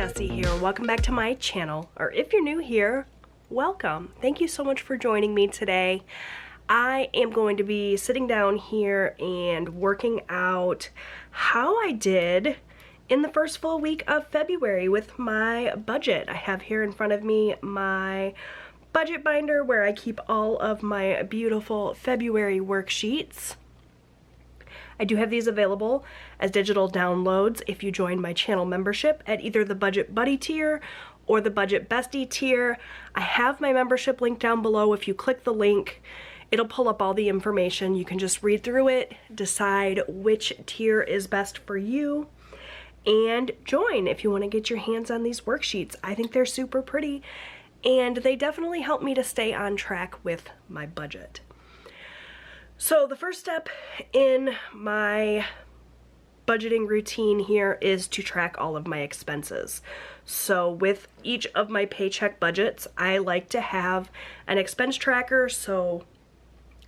Jessie here. Welcome back to my channel, or if you're new here, welcome. Thank you so much for joining me today. I am going to be sitting down here and working out how I did in the first full week of February with my budget. I have here in front of me my budget binder where I keep all of my beautiful February worksheets. I do have these available as digital downloads if you join my channel membership at either the Budget Buddy tier or the Budget Bestie tier. I have my membership link down below. If you click the link, it'll pull up all the information. You can just read through it, decide which tier is best for you, and join if you want to get your hands on these worksheets. I think they're super pretty, and they definitely help me to stay on track with my budget. So the first step in my budgeting routine here is to track all of my expenses. So with each of my paycheck budgets, I like to have an expense tracker so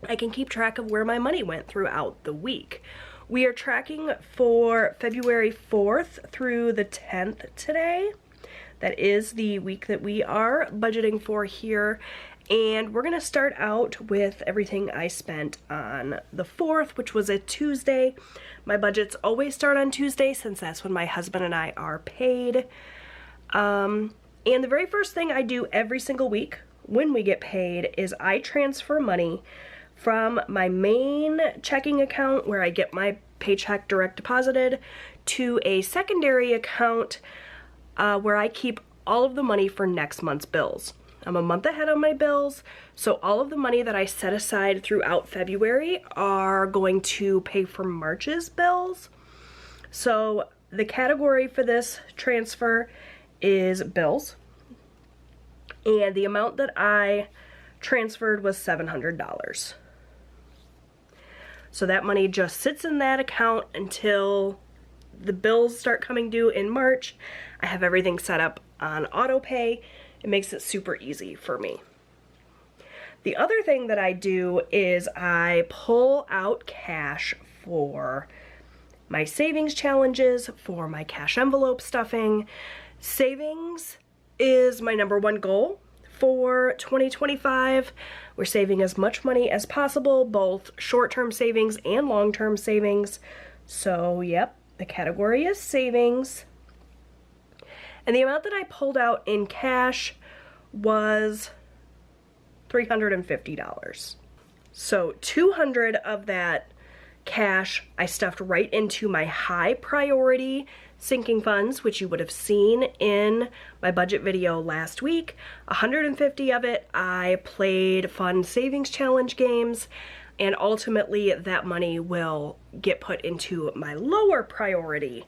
I can keep track of where my money went throughout the week. We are tracking for February 4th through the 10th today. That is the week that we are budgeting for here. And we're gonna start out with everything I spent on the 4th, which was a Tuesday. My budgets always start on Tuesday since that's when my husband and I are paid. And the very first thing I do every single week when we get paid is I transfer money from my main checking account where I get my paycheck direct deposited to a secondary account where I keep all of the money for next month's bills. I'm a month ahead on my bills, so all of the money that I set aside throughout February are going to pay for March's bills. So the category for this transfer is bills, and the amount that I transferred was $700. So that money just sits in that account until the bills start coming due in March. I have everything set up on auto pay. It makes it super easy for me. The other thing that I do is I pull out cash for my savings challenges, for my cash envelope stuffing. Savings is my #1 goal for 2025. We're saving as much money as possible, both short-term savings and long-term savings. So, yep, the category is savings. And the amount that I pulled out in cash was $350. So $200 of that cash I stuffed right into my high priority sinking funds, which you would have seen in my budget video last week. 150 of it I played fun savings challenge games, and ultimately that money will get put into my lower priority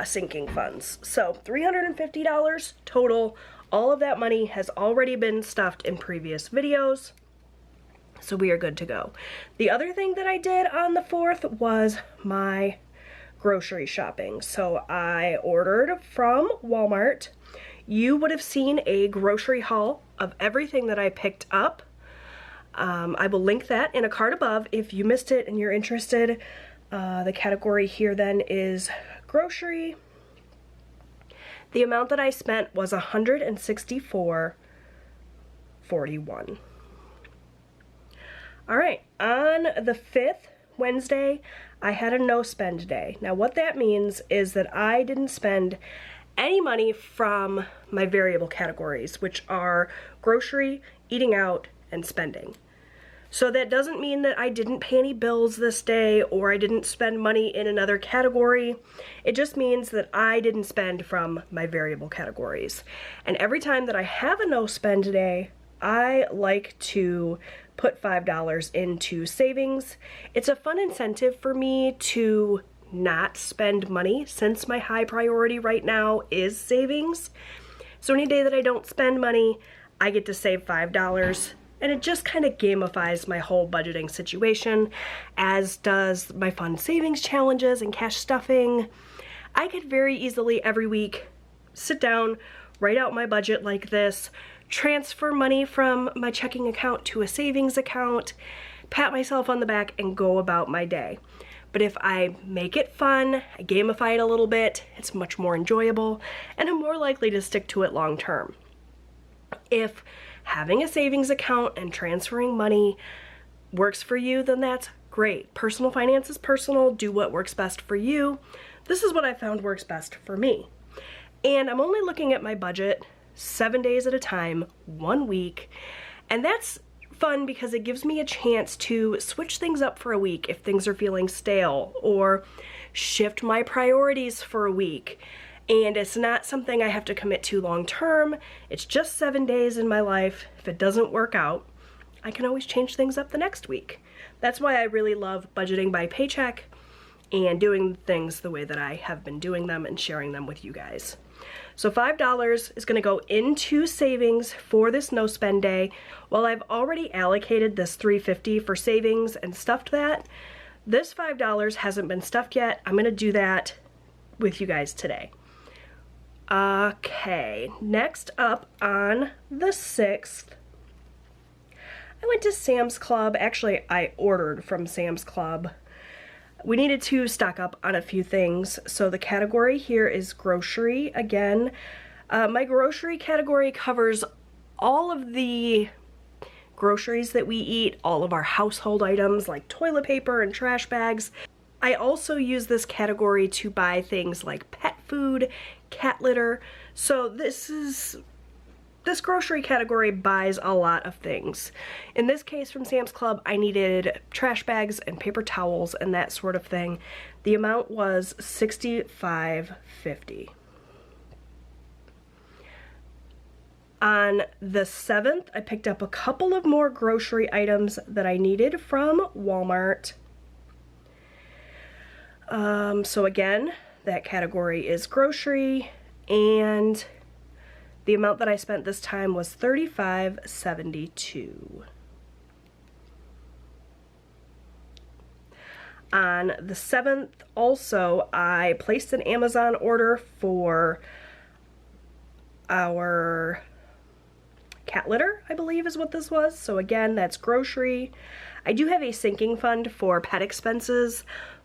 sinking funds. So $350 total. All of that money has already been stuffed in previous videos, so we are good to go. The other thing that I did on the 4th was my grocery shopping. So I ordered from Walmart. You would have seen a grocery haul of everything that I picked up. I will link that in a card above if you missed it and you're interested. The category here then is grocery. The amount that I spent was $164.41. All right, on the 5th, Wednesday, I had a no spend day. Now what that means is that I didn't spend any money from my variable categories, which are grocery, eating out, and spending. So that doesn't mean that I didn't pay any bills this day or I didn't spend money in another category. It just means that I didn't spend from my variable categories. And every time that I have a no spend day, I like to put $5 into savings. It's a fun incentive for me to not spend money since my high priority right now is savings. So any day that I don't spend money, I get to save $5. And it just kind of gamifies my whole budgeting situation, as does my fun savings challenges and cash stuffing. I could very easily every week sit down, write out my budget like this, transfer money from my checking account to a savings account, pat myself on the back, and go about my day. But if I make it fun, I gamify it a little bit, it's much more enjoyable, and I'm more likely to stick to it long term. If having a savings account and transferring money works for you, then that's great. Personal finance is personal. Do what works best for you. This is what I found works best for me. And I'm only looking at my budget 7 days at a time, 1 week. And that's fun because it gives me a chance to switch things up for a week if things are feeling stale, or shift my priorities for a week. And it's not something I have to commit to long term. It's just 7 days in my life. If it doesn't work out, I can always change things up the next week. That's why I really love budgeting by paycheck and doing things the way that I have been doing them and sharing them with you guys. So $5 is going to go into savings for this no spend day. While I've already allocated this $3.50 for savings and stuffed that, this $5 hasn't been stuffed yet. I'm going to do that with you guys today. Okay, next up on the 6th, I went to Sam's Club. Actually, I ordered from Sam's Club. We needed to stock up on a few things. So the category here is grocery. Again, my grocery category covers all of the groceries that we eat, all of our household items like toilet paper and trash bags. I also use this category to buy things like pet food, cat litter. So this grocery category buys a lot of things. In this case from Sam's Club, I needed trash bags and paper towels and that sort of thing. The amount was $65.50. On the 7th, I picked up a couple of more grocery items that I needed from Walmart. So again, that category is grocery, and the amount that I spent this time was $35.72. On the 7th, also, I placed an Amazon order for our cat litter, I believe is what this was. So again, that's grocery. I do have a sinking fund for pet expenses,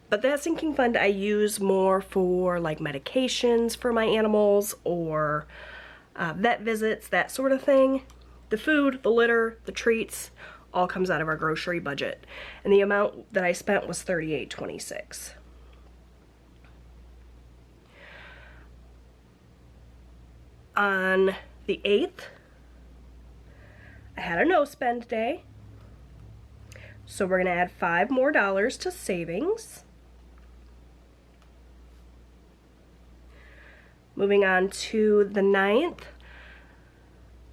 but that sinking fund I use more for like medications for my animals or vet visits, that sort of thing. The food, the litter, the treats, all comes out of our grocery budget. And the amount that I spent was $38.26. On the 8th, I had a no spend day. So we're gonna add $5 more to savings. Moving on to the 9th,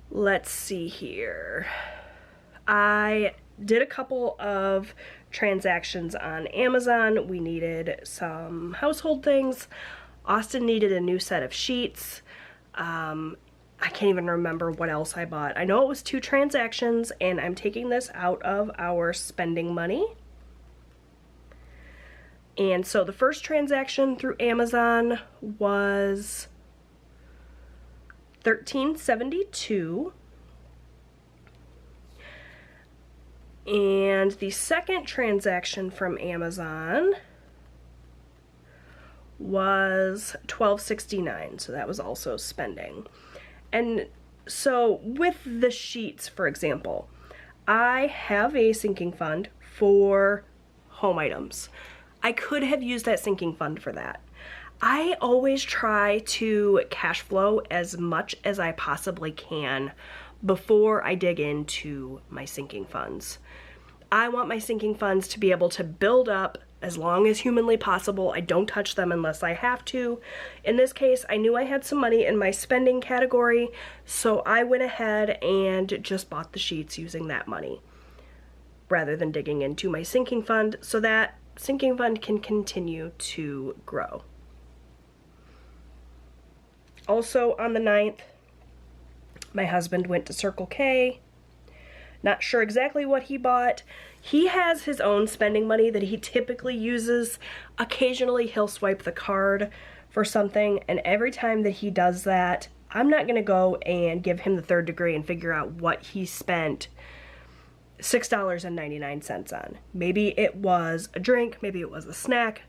let's see here. I did a couple of transactions on Amazon. We needed some household things. Austin needed a new set of sheets. I can't even remember what else I bought. I know it was 2 transactions, and I'm taking this out of our spending money. And so the first transaction through Amazon was $13.72, and the second transaction from Amazon was $12.69, so that was also spending. And so with the sheets, for example, I have a sinking fund for home items. I could have used that sinking fund for that. I always try to cash flow as much as I possibly can before I dig into my sinking funds. I want my sinking funds to be able to build up as long as humanly possible. I don't touch them unless I have to. In this case, I knew I had some money in my spending category, so I went ahead and just bought the sheets using that money rather than digging into my sinking fund, so that sinking fund can continue to grow. Also on the 9th, my husband went to Circle K. Not sure exactly what he bought. He has his own spending money that he typically uses. Occasionally he'll swipe the card for something, and every time that he does that, I'm not gonna go and give him the third degree and figure out what he spent $6.99 on. Maybe it was a drink, maybe it was a snack,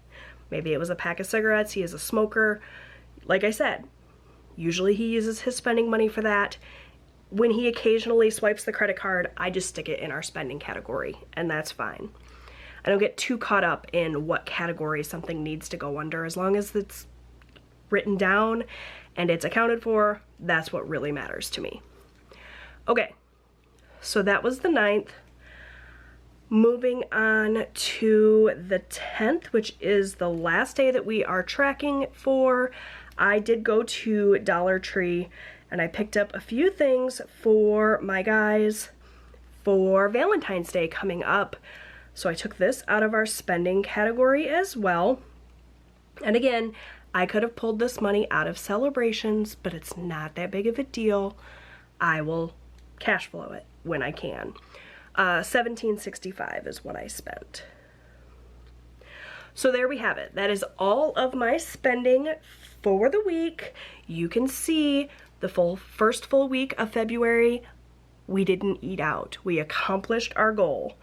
maybe it was a pack of cigarettes. He is a smoker. Like I said, usually he uses his spending money for that. When he occasionally swipes the credit card, I just stick it in our spending category, and that's fine. I don't get too caught up in what category something needs to go under. As long as it's written down and it's accounted for, that's what really matters to me. Okay, so that was the 9th. Moving on to the 10th, which is the last day that we are tracking for, I did go to Dollar Tree and I picked up a few things for my guys for Valentine's Day coming up. So I took this out of our spending category as well. And again, I could have pulled this money out of celebrations, but it's not that big of a deal. I will cash flow it when I can. $17.65 is what I spent. So there we have it. That is all of my spending for the week. You can see the first full week of February, we didn't eat out. We accomplished our goal.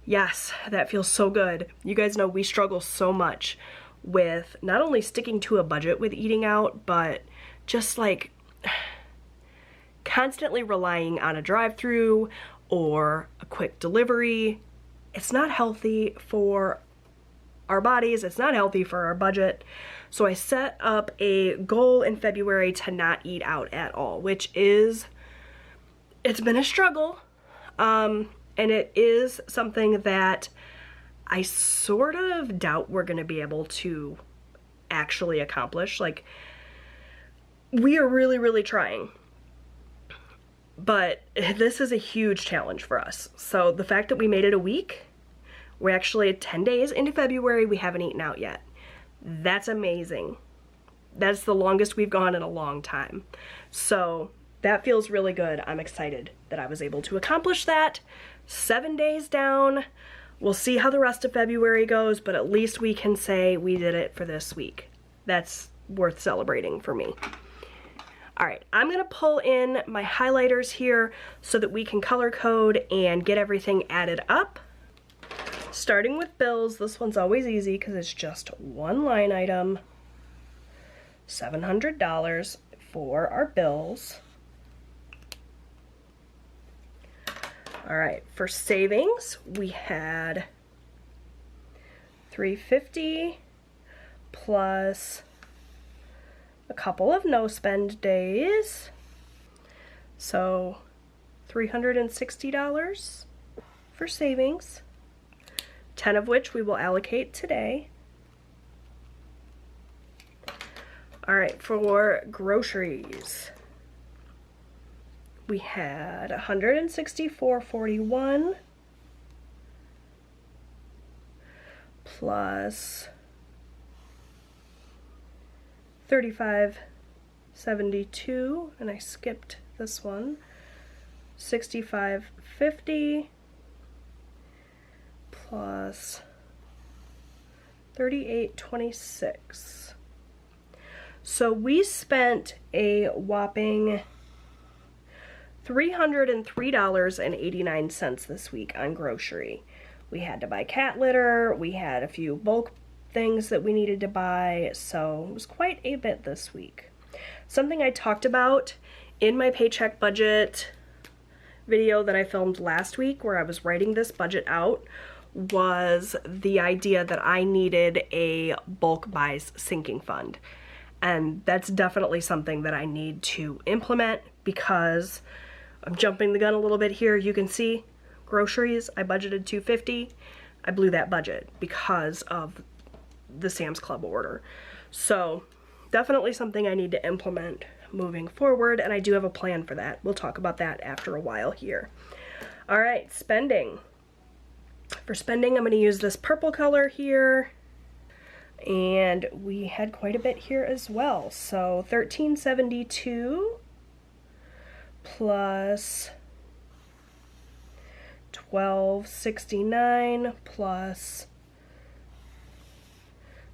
Yes, that feels so good. You guys know we struggle so much with not only sticking to a budget with eating out, but just like constantly relying on a drive-through or a quick delivery. It's not healthy for our bodies. It's not healthy for our budget. So I set up a goal in February to not eat out at all, which is, it's been a struggle. And it is something that I sort of doubt we're going to be able to actually accomplish. Like, we are really, really trying. But this is a huge challenge for us. So the fact that we made it a week, we're actually 10 days into February, we haven't eaten out yet. That's amazing. That's the longest we've gone in a long time. So that feels really good. I'm excited that I was able to accomplish that. 7 days down. We'll see how the rest of February goes, but at least we can say we did it for this week. That's worth celebrating for me. All right, I'm gonna pull in my highlighters here so that we can color code and get everything added up. Starting with bills, this one's always easy because it's just one line item. $700 for our bills. All right, for savings, we had $350 plus a couple of no spend days, so $360 for savings, 10 of which we will allocate today. All right, for groceries, we had $164.41 plus $35.72, and I skipped this one, $65.50 plus $38.26. So we spent a whopping $303.89 this week on grocery. We had to buy cat litter, we had a few bulk things that we needed to buy, so it was quite a bit this week. Something I talked about in my paycheck budget video that I filmed last week where I was writing this budget out was the idea that I needed a bulk buys sinking fund. And that's definitely something that I need to implement because I'm jumping the gun a little bit here. You can see groceries, I budgeted $250. I blew that budget because of the Sam's Club order. So definitely something I need to implement moving forward, and I do have a plan for that. We'll talk about that after a while here. All right, spending. For spending, I'm going to use this purple color here, and we had quite a bit here as well. So $13.72 plus $12.69 plus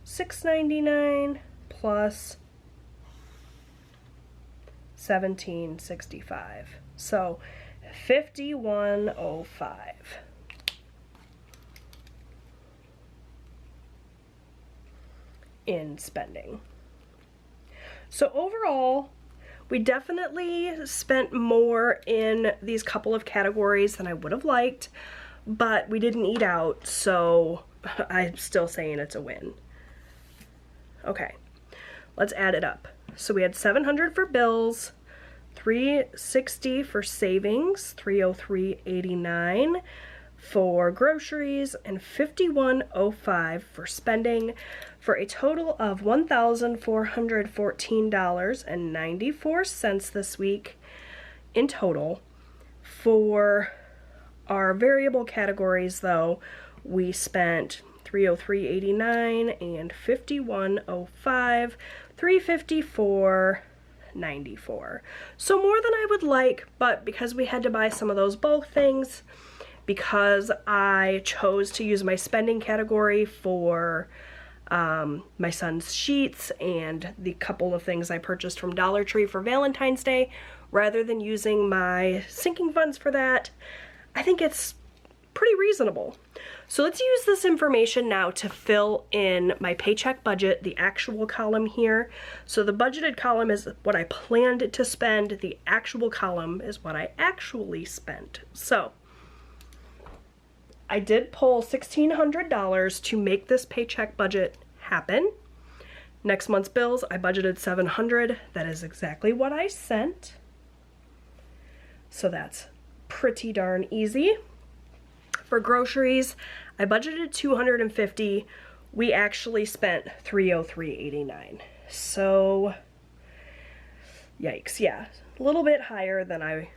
$6.99 plus $17.65. So $51.05. In spending. So overall, we definitely spent more in these couple of categories than I would have liked, but we didn't eat out, so I'm still saying it's a win. Okay, let's add it up. So we had $700 for bills, $360 for savings, $303.89 for groceries, and $51.05 for spending, for a total of $1,414.94 this week in total. For our variable categories, though, we spent $303.89 and $51.05, $354.94. So more than I would like, but because we had to buy some of those bulk things, because I chose to use my spending category for my son's sheets and the couple of things I purchased from Dollar Tree for Valentine's Day, rather than using my sinking funds for that, I think it's pretty reasonable. So let's use this information now to fill in my paycheck budget, the actual column here. So the budgeted column is what I planned to spend, the actual column is what I actually spent. So I did pull $1,600 to make this paycheck budget happen. Next month's bills, I budgeted $700. That is exactly what I sent. So that's pretty darn easy. For groceries, I budgeted $250. We actually spent $303.89. So, yikes, yeah, a little bit higher than I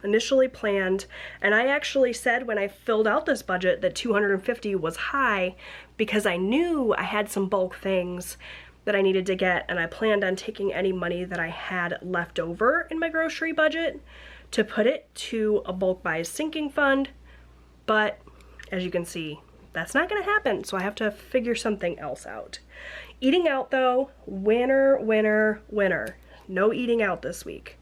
initially planned. And I actually said when I filled out this budget that $250 was high because I knew I had some bulk things that I needed to get, and I planned on taking any money that I had left over in my grocery budget to put it to a bulk buys sinking fund. But as you can see, that's not going to happen, so I have to figure something else out. Eating out though, winner, winner, winner. No eating out this week.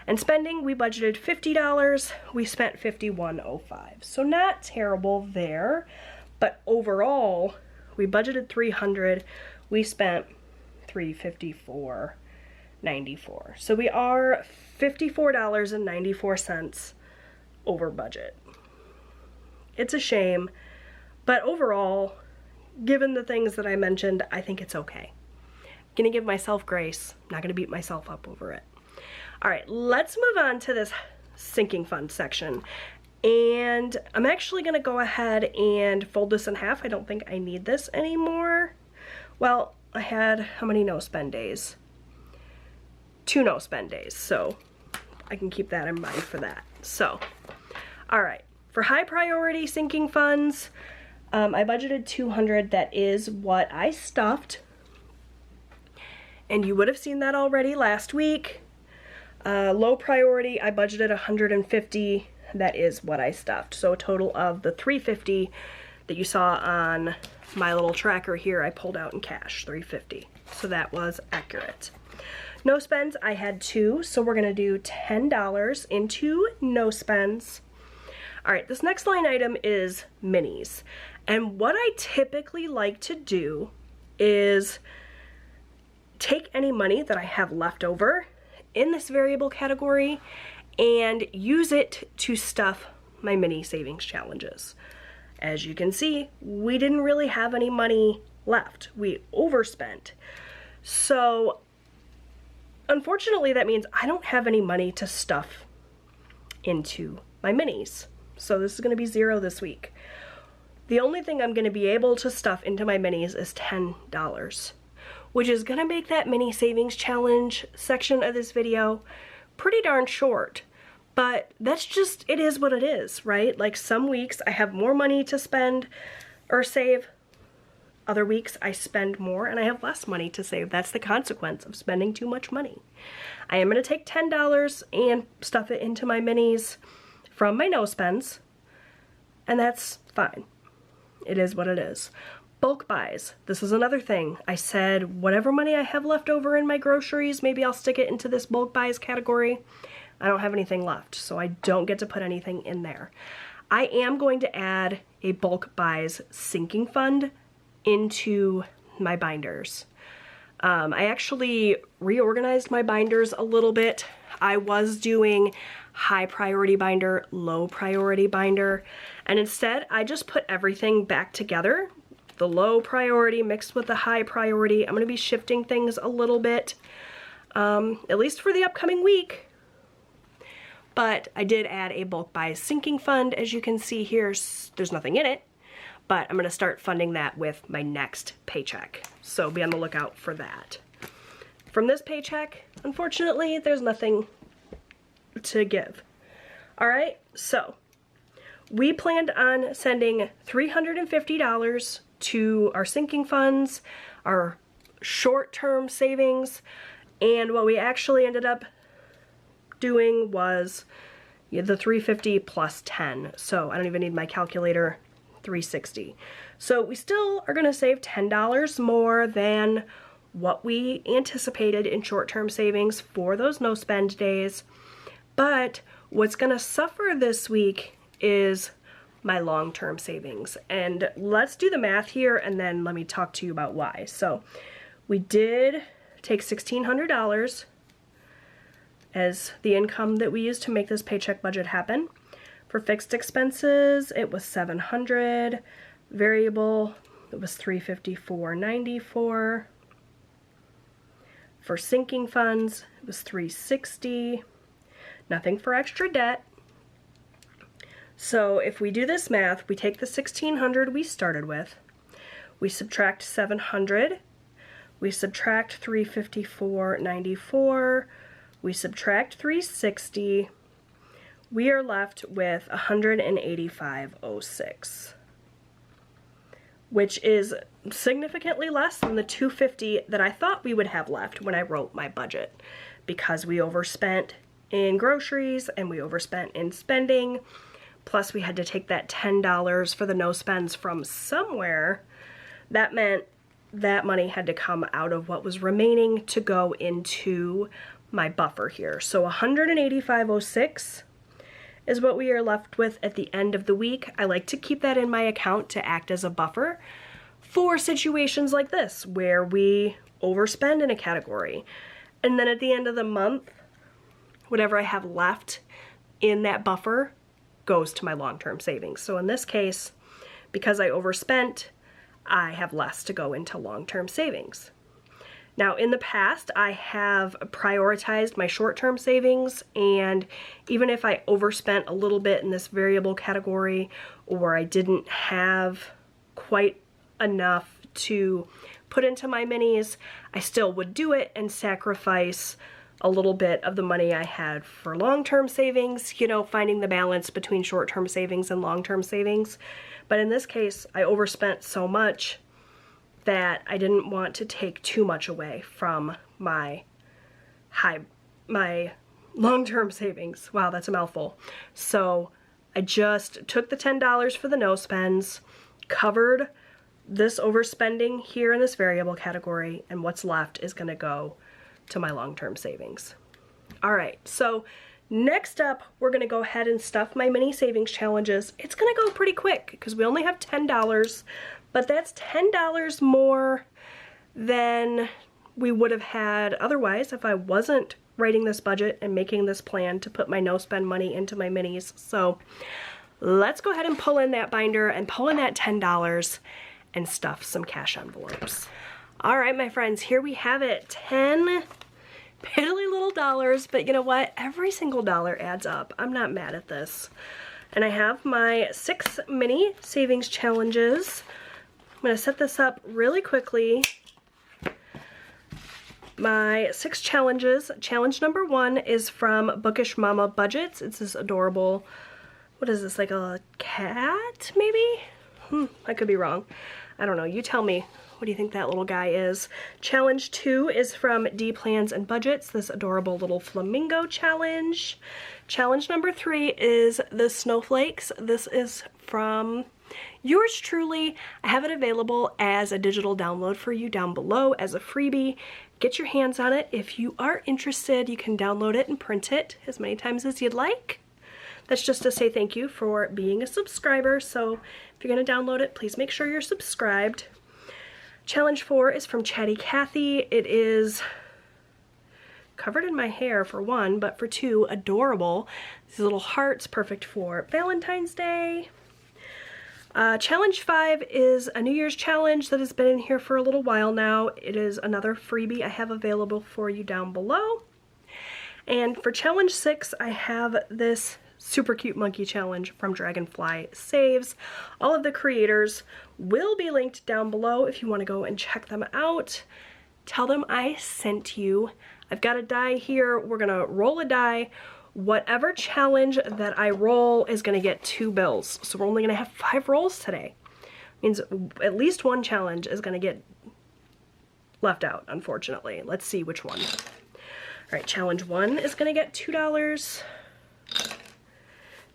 And spending, we budgeted $50, we spent $51.05. So not terrible there, but overall, we budgeted $300, we spent $354.94. So we are $54.94 over budget. It's a shame, but overall, given the things that I mentioned, I think it's okay. I'm gonna give myself grace, not gonna beat myself up over it. All right, let's move on to this sinking fund section. And I'm actually gonna go ahead and fold this in half. I don't think I need this anymore. Well, I had how many no spend days? 2 no spend days, so I can keep that in mind for that. So, all right, for high priority sinking funds, I budgeted $200. That is what I stuffed. And you would have seen that already last week. Low priority, I budgeted $150. That is what I stuffed. So a total of the $350 that you saw on my little tracker here, I pulled out in cash, $350. So that was accurate. No spends, I had 2, so we're gonna do $10 into no spends. All right, this next line item is minis. And what I typically like to do is take any money that I have left over in this variable category and use it to stuff my mini savings challenges. As you can see, we didn't really have any money left. We overspent. So unfortunately, that means I don't have any money to stuff into my minis. So this is gonna be 0 this week. The only thing I'm gonna be able to stuff into my minis is $10, which is gonna make that mini savings challenge section of this video pretty darn short. But that's just, it is what it is, right? Like some weeks I have more money to spend or save. Other weeks I spend more and I have less money to save. That's the consequence of spending too much money. I am gonna take $10 and stuff it into my minis from my no spends, and that's fine. It is what it is. Bulk buys. This is another thing. I said whatever money I have left over in my groceries, maybe I'll stick it into this bulk buys category. I don't have anything left, so I don't get to put anything in there. I am going to add a bulk buys sinking fund into my binders. I actually reorganized my binders a little bit. I was doing high priority binder, low priority binder, and instead I just put everything back together. The low priority mixed with the high priority. I'm going to be shifting things a little bit, at least for the upcoming week. But I did add a bulk buys sinking fund. As you can see here, there's nothing in it, but I'm going to start funding that with my next paycheck. So be on the lookout for that. From this paycheck, unfortunately, there's nothing to give. All right, so we planned on sending $350 to our sinking funds, our short-term savings, and what we actually ended up doing was the $350 plus 10. So I don't even need my calculator, $360. So we still are going to save $10 more than what we anticipated in short-term savings for those no spend days. But what's going to suffer this week is my long-term savings. And let's do the math here and then let me talk to you about why. So we did take $1,600 as the income that we used to make this paycheck budget happen. For fixed expenses, it was $700. Variable, it was $354.94. For sinking funds, it was $360. Nothing for extra debt. So if we do this math, we take the $1,600 we started with, we subtract $700, we subtract $354.94, we subtract $360, we are left with $185.06, which is significantly less than the $250 that I thought we would have left when I wrote my budget, because we overspent in groceries and we overspent in spending. Plus we had to take that $10 for the no spends from somewhere. That meant that money had to come out of what was remaining to go into my buffer here. So $185.06 is what we are left with at the end of the week. I like to keep that in my account to act as a buffer for situations like this where we overspend in a category. And then at the end of the month, whatever I have left in that buffer goes to my long-term savings. So in this case, because I overspent, I have less to go into long-term savings. Now in the past, I have prioritized my short-term savings, and even if I overspent a little bit in this variable category, or I didn't have quite enough to put into my minis, I still would do it and sacrifice a little bit of the money I had for long-term savings, you know, finding the balance between short-term savings and long-term savings. But in this case, I overspent so much that I didn't want to take too much away from my long-term savings. Wow, that's a mouthful. So I just took the $10 for the no spends, covered this overspending here in this variable category, and what's left is going to go to my long-term savings. All right, so next up, we're gonna go ahead and stuff my mini savings challenges. It's gonna go pretty quick because we only have $10, but that's $10 more than we would have had otherwise if I wasn't writing this budget and making this plan to put my no spend money into my minis. So let's go ahead and pull in that binder and pull in that $10 and stuff some cash envelopes. All right, my friends, here we have it. 10 piddly little dollars, but you know what? Every single dollar adds up. I'm not mad at this. And I have my 6 mini savings challenges. I'm gonna set this up really quickly. My 6 challenges. Challenge number 1 is from Bookish Mama Budgets. It's this adorable, what is this, like a cat, maybe? I could be wrong. I don't know, you tell me. What do you think that little guy is? Challenge 2 is from D Plans and Budgets, this adorable little flamingo challenge. Challenge number 3 is the snowflakes. This is from yours truly. I have it available as a digital download for you down below as a freebie. Get your hands on it. If you are interested, you can download it and print it as many times as you'd like. That's just to say thank you for being a subscriber. So if you're going to download it, please make sure you're subscribed. Challenge 4 is from Chatty Kathy. It is covered in my hair for 1, but for 2, adorable. These little hearts, perfect for Valentine's Day. Challenge 5 is a New Year's challenge that has been in here for a little while now. It is another freebie I have available for you down below. And for challenge 6, I have this super cute monkey challenge from Dragonfly Saves. All of the creators will be linked down below if you want to go and check them out. Tell them I sent you. I've got a die here. We're gonna roll a die. Whatever challenge that I roll is gonna get 2 bills. So we're only gonna have 5 rolls today. Means at least 1 challenge is gonna get left out, unfortunately. Let's see which one. All right, challenge 1 is gonna get $2.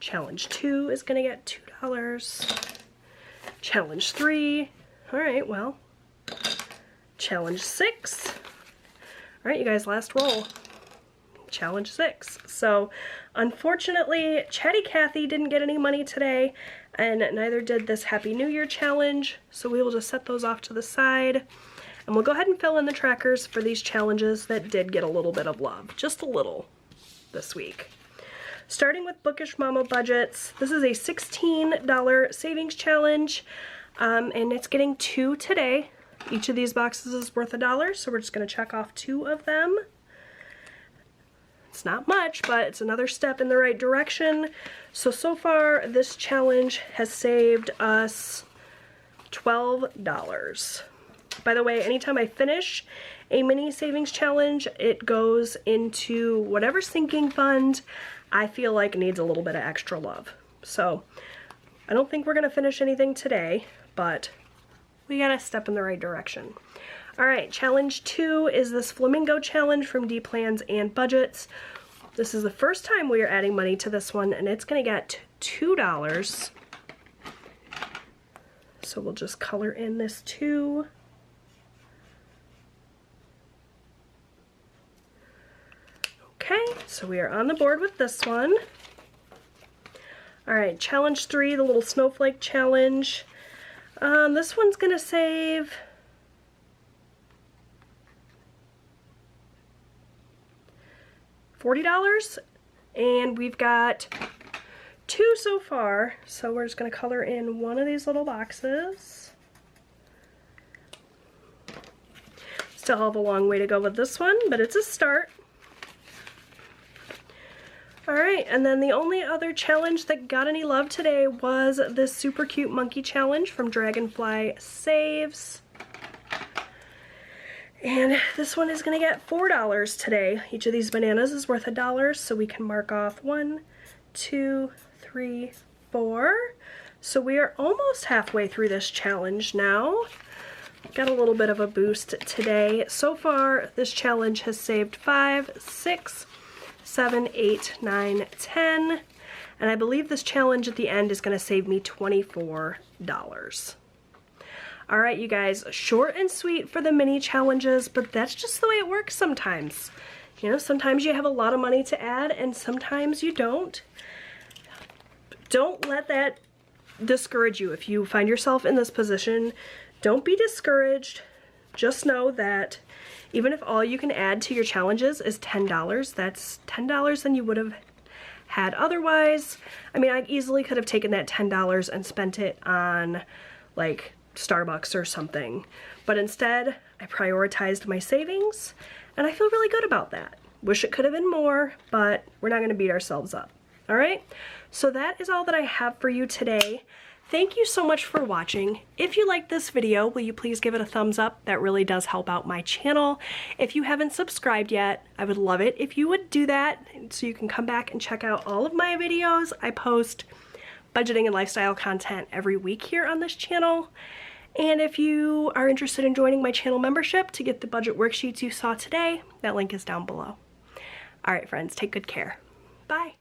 Challenge 2 is gonna get $2. Challenge 3, all right, well. Challenge 6, all right, you guys, last roll. Challenge 6. So unfortunately, Chatty Kathy didn't get any money today, and neither did this Happy New Year challenge. So we will just set those off to the side, and we'll go ahead and fill in the trackers for these challenges that did get a little bit of love, just a little this week. Starting with Bookish Mama Budgets, this is a $16 savings challenge, and it's getting 2 today. Each of these boxes is worth $1, so we're just going to check off 2 of them. It's not much, but it's another step in the right direction. So far, this challenge has saved us $12. By the way, anytime I finish a mini savings challenge, it goes into whatever sinking fund I feel like needs a little bit of extra love. So I don't think we're going to finish anything today, but we got to step in the right direction. All right, challenge 2 is this flamingo challenge from D Plans and Budgets. This is the first time we are adding money to this one, and it's going to get $2. So we'll just color in this 2. Okay, so we are on the board with this one. All right, challenge 3, the little snowflake challenge. This one's going to save $40, and we've got 2 so far, so we're just going to color in one of these little boxes. Still have a long way to go with this one, but it's a start. Alright, and then the only other challenge that got any love today was this super cute monkey challenge from Dragonfly Saves. And this one is going to get $4 today. Each of these bananas is worth $1, so we can mark off 1, 2, 3, 4. So we are almost halfway through this challenge now. Got a little bit of a boost today. So far, this challenge has saved 5, 6, 7, 8, 9, 10, and I believe this challenge at the end is going to save me $24. All right, you guys, short and sweet for the mini challenges, but that's just the way it works sometimes. You know, sometimes you have a lot of money to add, and sometimes you don't. Don't let that discourage you. If you find yourself in this position, don't be discouraged. Just know that even if all you can add to your challenges is $10, that's $10 than you would have had otherwise. I mean, I easily could have taken that $10 and spent it on like Starbucks or something, but instead I prioritized my savings, and I feel really good about that. Wish it could have been more, but we're not going to beat ourselves up. All right, so that is all that I have for you today. Thank you so much for watching. If you liked this video, will you please give it a thumbs up? That really does help out my channel. If you haven't subscribed yet, I would love it if you would do that so you can come back and check out all of my videos. I post budgeting and lifestyle content every week here on this channel. And if you are interested in joining my channel membership to get the budget worksheets you saw today, that link is down below. All right, friends, take good care. Bye.